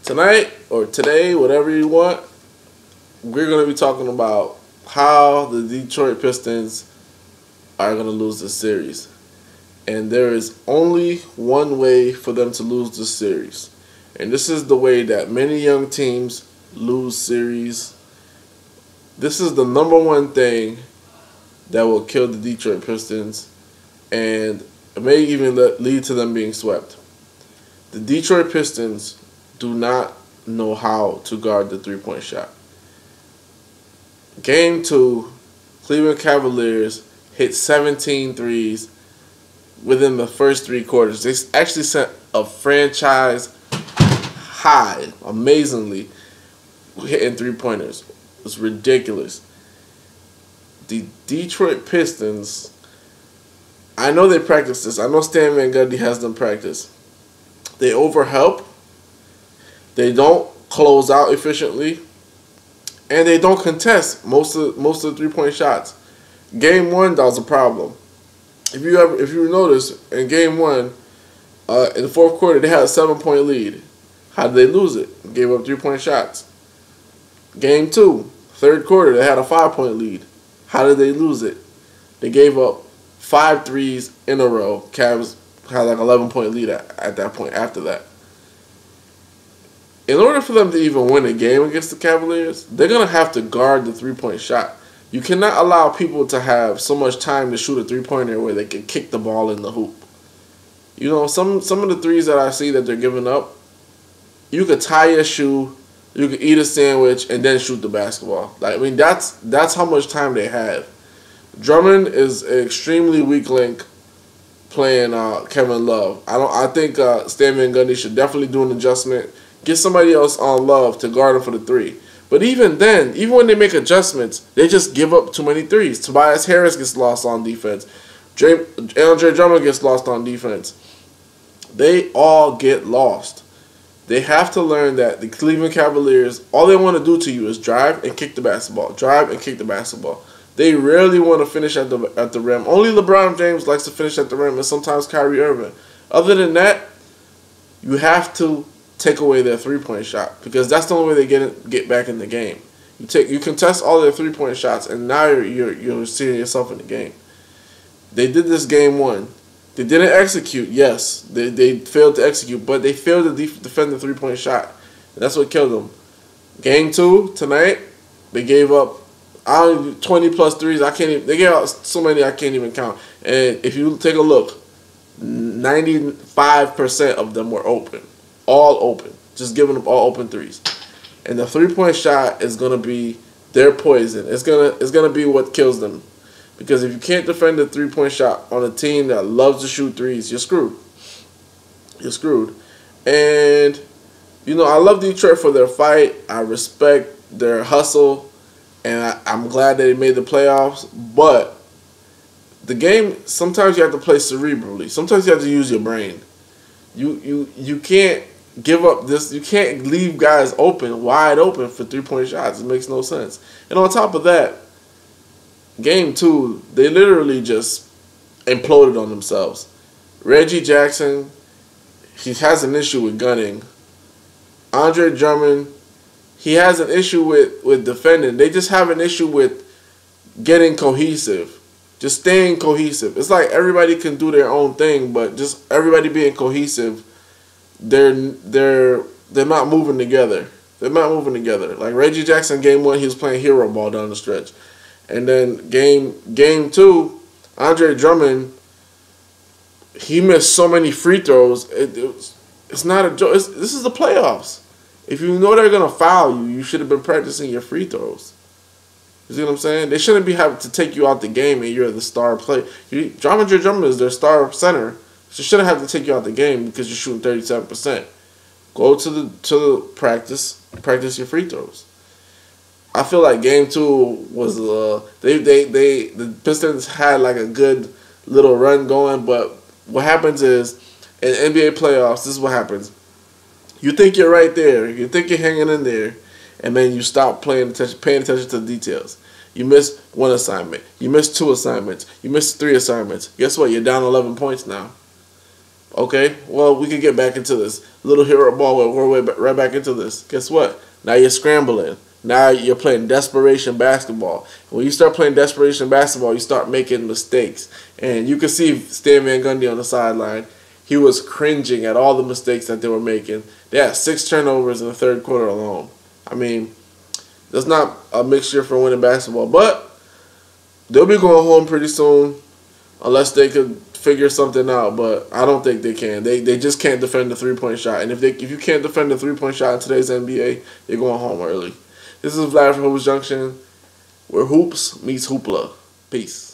Tonight or today, whatever you want, we're going to be talking about how the Detroit Pistons are going to lose this series. And there is only one way for them to lose this series. And this is the way that many young teams lose series. This is the number one thing that will kill the Detroit Pistons, and it may even lead to them being swept. The Detroit Pistons do not know how to guard the three-point shot. Game 2, Cleveland Cavaliers hit 17 threes within the first 3 quarters. They actually sent a franchise high, amazingly, hitting three-pointers. It was ridiculous. The Detroit Pistons, I know they practice this. I know Stan Van Gundy has them practice. They overhelp. They don't close out efficiently. And they don't contest most of the three-point shots. Game 1, that was a problem. If you notice, in Game 1, in the fourth quarter, they had a 7-point lead. How did they lose it? Gave up 3-point shots. Game 2, third quarter, they had a 5-point lead. How did they lose it? They gave up 5 threes in a row. Cavs had like 11-point lead at that point after that. In order for them to even win a game against the Cavaliers, they're going to have to guard the three-point shot. You cannot allow people to have so much time to shoot a three-pointer where they can kick the ball in the hoop. You know, some of the threes that I see that they're giving up, you could tie your shoe, you could eat a sandwich, and then shoot the basketball. Like, I mean, that's how much time they have. Drummond is an extremely weak link playing Kevin Love. I think Stan Van Gundy should definitely do an adjustment. Get somebody else on Love to guard him for the 3. But even then, even when they make adjustments, they just give up too many threes. Tobias Harris gets lost on defense. Andre Drummond gets lost on defense. They all get lost. They have to learn that the Cleveland Cavaliers, all they want to do to you is drive and kick the basketball. Drive and kick the basketball. They rarely want to finish at the rim. Only LeBron James likes to finish at the rim, and sometimes Kyrie Irving. Other than that, you have to take away their three-point shot, because that's the only way they get back in the game. You contest all their three-point shots, and now you're seeing yourself in the game. They did this Game 1. They didn't execute. Yes, they failed to execute, but they failed to defend the three-point shot. And that's what killed them. Game 2 tonight, they gave up 20 plus threes. They gave out so many I can't even count. And if you take a look, 95% of them were open. All open. Just giving them all open threes. And the three-point shot is gonna be their poison. It's gonna be what kills them. Because if you can't defend the three-point shot on a team that loves to shoot threes, you're screwed. You're screwed. And you know, I love Detroit for their fight. I respect their hustle, and I'm glad that they made the playoffs. But the game, sometimes you have to play cerebrally. Sometimes you have to use your brain. You can't give up this. You can't leave guys wide open for three-point shots. It makes no sense. And on top of that, Game 2, they literally just imploded on themselves. Reggie Jackson, he has an issue with gunning. Andre Drummond, he has an issue with defending. They just have an issue with getting cohesive. Just staying cohesive. It's like everybody can do their own thing, but just everybody being cohesive, they're not moving together. They're not moving together. Like Reggie Jackson, Game 1, he was playing hero ball down the stretch. And then game 2, Andre Drummond, he missed so many free throws. It's not a joke. This is the playoffs. If you know they're going to foul you, you should have been practicing your free throws. You see what I'm saying? They shouldn't be having to take you out the game and you're the star player. Andre Drummond is their star center. So you shouldn't have to take you out the game because you're shooting 37%. Go to the practice your free throws. I feel like Game 2 was the Pistons had like a good little run going, but what happens is in NBA playoffs, this is what happens. You think you're right there, you think you're hanging in there, and then you stop paying attention to the details. You miss one assignment, you miss 2 assignments, you miss 3 assignments. Guess what? You're down 11 points now. Okay, well, we could get back into this. Little hero ball, we're right back into this. Guess what? Now you're scrambling. Now you're playing desperation basketball. When you start playing desperation basketball, you start making mistakes. And you can see Stan Van Gundy on the sideline. He was cringing at all the mistakes that they were making. They had 6 turnovers in the third quarter alone. I mean, that's not a mixture for winning basketball. But they'll be going home pretty soon unless they could figure something out. But I don't think they can. They just can't defend the three-point shot. And if you can't defend the three-point shot in today's NBA, they're going home early. This is Vlad from Hoops Junction, where hoops meets hoopla. Peace.